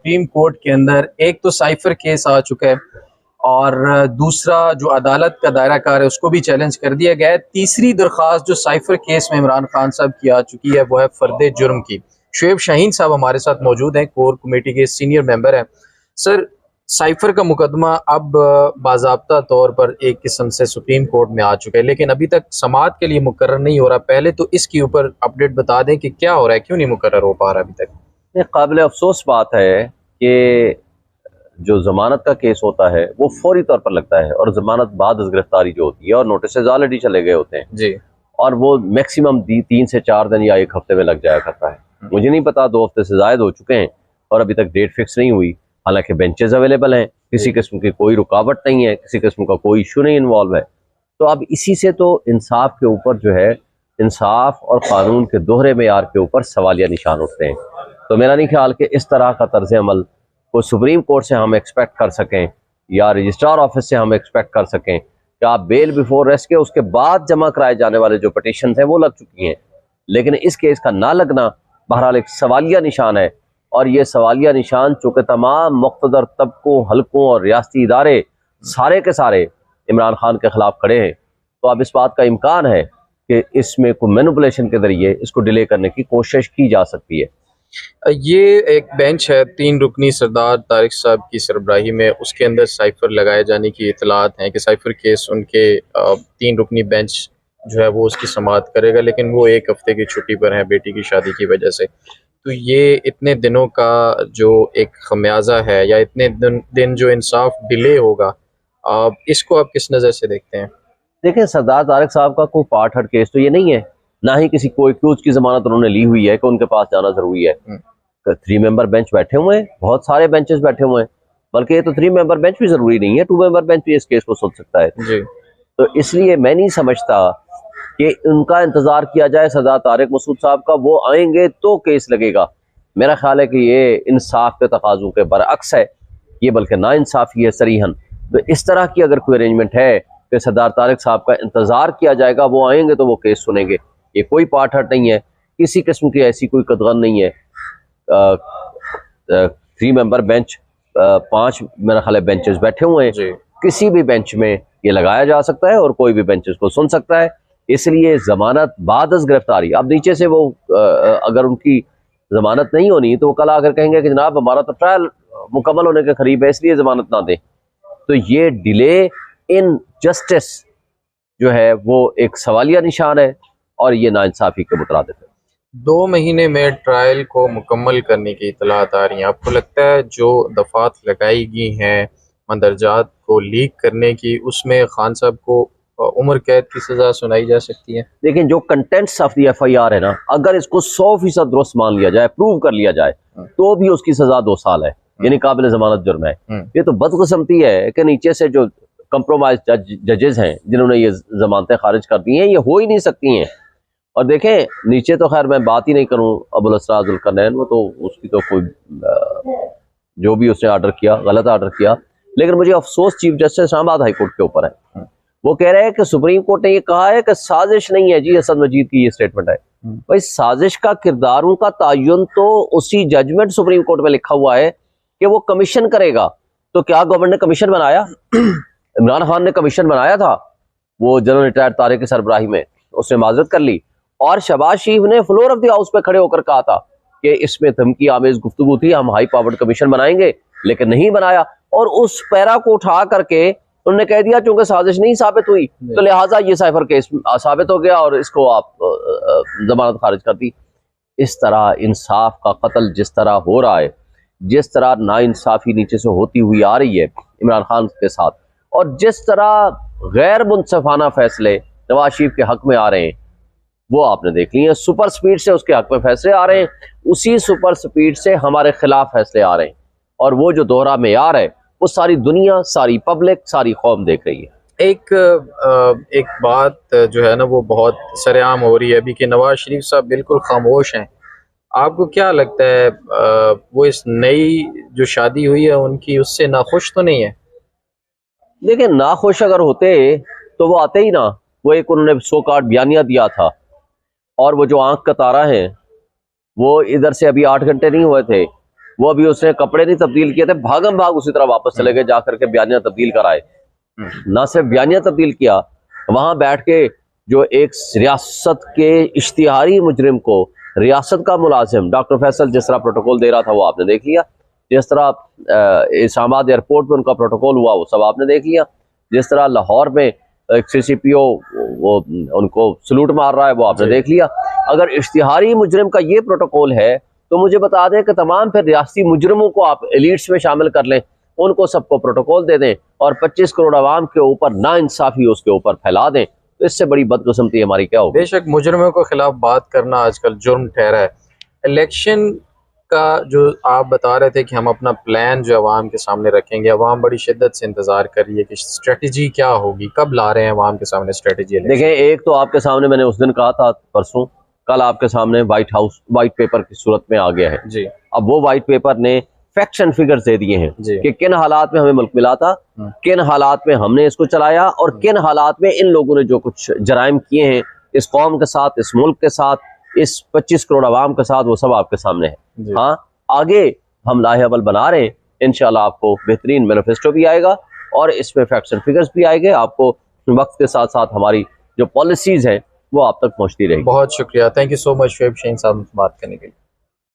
Supreme court کے اندر ایک تو سائفر کیس آ چکا ہے اور دوسرا جو عدالت کا دائرہ کار ہے اس کو بھی چیلنج کر دیا گیا ہے. تیسری درخواست جو سائفر کیس میں عمران خان صاحب کی آ چکی ہے وہ ہے فرد جرم کی. شعیب شاہین صاحب ہمارے ساتھ موجود ہیں، کور کمیٹی کے سینئر ممبر ہیں. سر، سائفر کا مقدمہ اب باضابطہ طور پر ایک قسم سے سپریم کورٹ میں آ چکا ہے، لیکن ابھی تک سماعت کے لیے مقرر نہیں ہو رہا. پہلے تو اس کے اوپر اپڈیٹ بتا دیں کہ کیا ہو رہا ہے، کیوں نہیں مقرر ہو پا رہا ابھی تک؟ قابل افسوس بات ہے کہ جو ضمانت کا کیس ہوتا ہے وہ فوری طور پر لگتا ہے، اور ضمانت بعد از گرفتاری جو ہوتی ہے اور نوٹسز آلریڈی چلے گئے ہوتے ہیں جی، اور وہ میکسیمم 3 سے 4 دن یا 1 ہفتے میں لگ جایا کرتا ہے. مجھے نہیں پتا 2 ہفتے سے زائد ہو چکے ہیں اور ابھی تک ڈیٹ فکس نہیں ہوئی، حالانکہ بینچز اویلیبل ہیں، کسی قسم کی کوئی رکاوٹ نہیں ہے، کسی قسم کا کوئی ایشو نہیں انوالو ہے. تو اب اسی سے تو انصاف کے اوپر جو ہے، انصاف اور قانون کے دوہرے معیار کے اوپر سوالیہ نشان اٹھتے ہیں. تو میرا نہیں خیال کہ اس طرح کا طرز عمل کو سپریم کورٹ سے ہم ایکسپیکٹ کر سکیں یا رجسٹرار آفس سے ہم ایکسپیکٹ کر سکیں کہ آپ بیل بیفور ریسٹ کے اس کے بعد جمع کرائے جانے والے جو پٹیشنز ہیں وہ لگ چکی ہیں. لیکن اس کیس کا نہ لگنا بہرحال ایک سوالیہ نشان ہے، اور یہ سوالیہ نشان چونکہ تمام مقتدر طبقوں، حلقوں اور ریاستی ادارے سارے کے سارے عمران خان کے خلاف کھڑے ہیں، تو اب اس بات کا امکان ہے کہ اس میں کوئی مینوپولیشن کے ذریعے اس کو ڈیلے کرنے کی کوشش کی جا سکتی ہے. یہ ایک بینچ ہے 3 رکنی سردار طارق صاحب کی سربراہی میں، اس کے اندر سائفر لگائے جانے کی اطلاعات ہیں کہ سائفر کیس ان کے 3 رکنی بینچ جو ہے وہ اس کی سماعت کرے گا، لیکن وہ 1 ہفتے کی چھٹی پر ہیں بیٹی کی شادی کی وجہ سے. تو یہ اتنے دنوں کا جو ایک خمیازہ ہے یا اتنے دن جو انصاف ڈیلے ہوگا، اس کو آپ کس نظر سے دیکھتے ہیں؟ دیکھیں، سردار طارق صاحب کا کوئی پارٹ ہر کیس تو یہ نہیں ہے، نہ ہی کسی کوئی ایکیوز کی ضمانت انہوں نے لی ہوئی ہے کہ ان کے پاس جانا ضروری ہے. 3 ممبر بینچ بیٹھے ہوئے ہیں، بہت سارے بینچز بیٹھے ہوئے ہیں، بلکہ یہ تو 3 ممبر بینچ بھی ضروری نہیں ہے، 2 ممبر بینچ بھی اس کیس کو سن سکتا ہے. جی، تو اس لیے میں نہیں سمجھتا کہ ان کا انتظار کیا جائے سردار طارق مسعود صاحب کا، وہ آئیں گے تو کیس لگے گا. میرا خیال ہے کہ یہ انصاف کے تقاضوں کے برعکس ہے، یہ بلکہ نا انصافی ہے صریحاً. تو اس طرح کی اگر کوئی ارینجمنٹ ہے کہ سردار طارق صاحب کا انتظار کیا جائے گا، وہ آئیں گے تو وہ کیس سنیں گے، یہ کوئی پارٹ ہٹ نہیں ہے، کسی قسم کی ایسی کوئی قدغن نہیں ہے. 3 ممبر بینچ 5 میرا خیال ہے بینچز بیٹھے ہوئے ہیں، کسی بھی بینچ میں یہ لگایا جا سکتا ہے اور کوئی بھی بینچز کو سن سکتا ہے. اس لیے ضمانت بعد از گرفتاری، اب نیچے سے وہ اگر ان کی ضمانت نہیں ہونی تو وہ کل آ کر کہیں گے کہ جناب ہمارا تو ٹرائل مکمل ہونے کے قریب ہے اس لیے ضمانت نہ دیں. تو یہ ڈیلے ان جسٹس جو ہے وہ ایک سوالیہ نشان ہے اور یہ ناانصافی کے مترادف ہے. 2 مہینے میں ٹرائل کو مکمل کرنے کی اطلاعات آ رہی ہیں. آپ کو لگتا ہے جو دفعات لگائی گئی ہیں مندرجات کو لیک کرنے کی، اس میں خان صاحب کو عمر قید کی سزا سنائی جا سکتی ہے؟ لیکن جو کنٹینٹس آف دی FIR ہے نا، اگر اس کو 100% درست مان لیا جائے، پروو کر لیا جائے، تو بھی اس کی سزا 2 سال ہے، یعنی قابل ضمانت جرم ہے. یہ تو بدقسمتی ہے کہ نیچے سے جو کمپرومائز ججز ہیں جنہوں نے یہ ضمانتیں خارج کر دی ہیں، یہ ہو ہی نہیں سکتی ہیں. اور دیکھیں نیچے تو خیر میں بات ہی نہیں کروں، ابوالاسرار ذوالقرنین، وہ تو اس کی تو کوئی جو بھی اس نے آرڈر کیا غلط آرڈر کیا. لیکن مجھے افسوس چیف جسٹس اسلام آباد ہائی کورٹ کے اوپر ہے. وہ کہہ رہے ہیں کہ سپریم کورٹ نے یہ کہا ہے کہ سازش نہیں ہے. جی حسن مجید کی یہ سٹیٹمنٹ ہے. بھائی سازش کا کرداروں کا تعین تو اسی ججمنٹ سپریم کورٹ میں لکھا ہوا ہے کہ وہ کمیشن کرے گا. تو کیا گورنمنٹ نے کمیشن بنایا؟ عمران خان نے کمیشن بنایا تھا، وہ جنرل ریٹائر طارق کی سربراہی میں، اس نے معذرت کر لی، اور شہباز شریف نے فلور آف دی ہاؤس پہ کھڑے ہو کر کہا تھا کہ اس میں دھمکی آمیز گفتگو تھی، ہم ہائی پاورڈ کمیشن بنائیں گے، لیکن نہیں بنایا. اور اس پیرا کو اٹھا کر کے انہوں نے کہہ دیا چونکہ سازش نہیں ثابت ہوئی تو لہٰذا یہ سائفر کیس ثابت ہو گیا اور اس کو آپ ضمانت خارج کر دی. اس طرح انصاف کا قتل جس طرح ہو رہا ہے، جس طرح ناانصافی نیچے سے ہوتی ہوئی آ رہی ہے عمران خان کے ساتھ، اور جس طرح غیر منصفانہ فیصلے نواز شریف کے حق میں آ رہے ہیں، وہ آپ نے دیکھ لی ہیں. سپر سپیڈ سے اس کے حق میں فیصلے آ رہے ہیں، اسی سپر سپیڈ سے ہمارے خلاف فیصلے آ رہے ہیں، اور وہ جو دوہرا معیار ہے وہ ساری دنیا، ساری پبلک، ساری قوم دیکھ رہی ہے. ایک بات جو ہے نا وہ بہت سر عام ہو رہی ہے ابھی کہ نواز شریف صاحب بالکل خاموش ہیں. آپ کو کیا لگتا ہے وہ اس نئی جو شادی ہوئی ہے ان کی اس سے ناخوش تو نہیں ہے؟ دیکھیں ناخوش اگر ہوتے تو وہ آتے ہی نا. وہ ایک انہوں نے سو کارڈ بیانیہ دیا تھا، اور وہ جو آنکھ کا تارا ہیں وہ ادھر سے ابھی 8 گھنٹے نہیں ہوئے تھے وہ ابھی اس نے کپڑے نہیں تبدیل کیے تھے، بھاگم بھاگ اسی طرح واپس چلے گئے، جا کر کے بیانیہ تبدیل کرائے. نہ صرف بیانیہ تبدیل کیا، وہاں بیٹھ کے جو ایک ریاست کے اشتہاری مجرم کو ریاست کا ملازم ڈاکٹر فیصل جس طرح پروٹوکول دے رہا تھا وہ آپ نے دیکھ لیا، جس طرح اسلام آباد ایئرپورٹ پہ ان کا پروٹوکول ہوا وہ سب آپ نے دیکھ لیا، جس طرح لاہور میں ایک سی سی پی او وہ ان کو سلوٹ مار رہا ہے وہ آپ نے دیکھ لیا. اگر اشتہاری مجرم کا یہ پروٹوکول ہے تو مجھے بتا دیں کہ تمام پھر ریاستی مجرموں کو آپ ایلیٹس میں شامل کر لیں، ان کو سب کو پروٹوکول دے دیں اور 25 کروڑ عوام کے اوپر نا انصافی اس کے اوپر پھیلا دیں، تو اس سے بڑی بدقسمتی ہماری کیا ہوگی؟ بے شک مجرموں کے خلاف بات کرنا آج کل جرم ٹھہرا ہے. الیکشن کا جو آپ بتا رہے تھے کہ ہم اپنا پلان جو عوام کے سامنے رکھیں گے، عوام بڑی شدت سے انتظار کر رہی ہے کہ اسٹریٹجی کیا ہوگی، کب لا رہے ہیں عوام کے سامنے اسٹریٹجی؟ دیکھیں ایک تو آپ کے سامنے میں نے اس دن کہا تھا پرسوں، کل آپ کے سامنے وائٹ پیپر کی صورت میں آ گیا ہے جی. اب وہ وائٹ پیپر نے فیکٹس اینڈ فگرز دے دیے ہیں جی. کہ کن حالات میں ہمیں ملک ملا تھا، کن حالات میں ہم نے اس کو چلایا، اور کن حالات میں ان لوگوں نے جو کچھ جرائم کیے ہیں اس قوم کے ساتھ، اس ملک کے ساتھ، اس 25 کروڑ عوام کے ساتھ، وہ سب آپ کے سامنے ہے. جی. ہاں آگے ہم لاہے عمل بنا رہے ہیں، انشاءاللہ آپ کو بہترین مینیفیسٹو بھی آئے گا اور اس میں فیکٹس اینڈ فگرز بھی آئے گے، آپ کو وقت کے ساتھ ساتھ ہماری جو پالیسیز ہیں وہ آپ تک پہنچتی رہے گی. بہت شکریہ، تھینک یو سو مچ شعیب شہین صاحب بات کرنے کے لیے.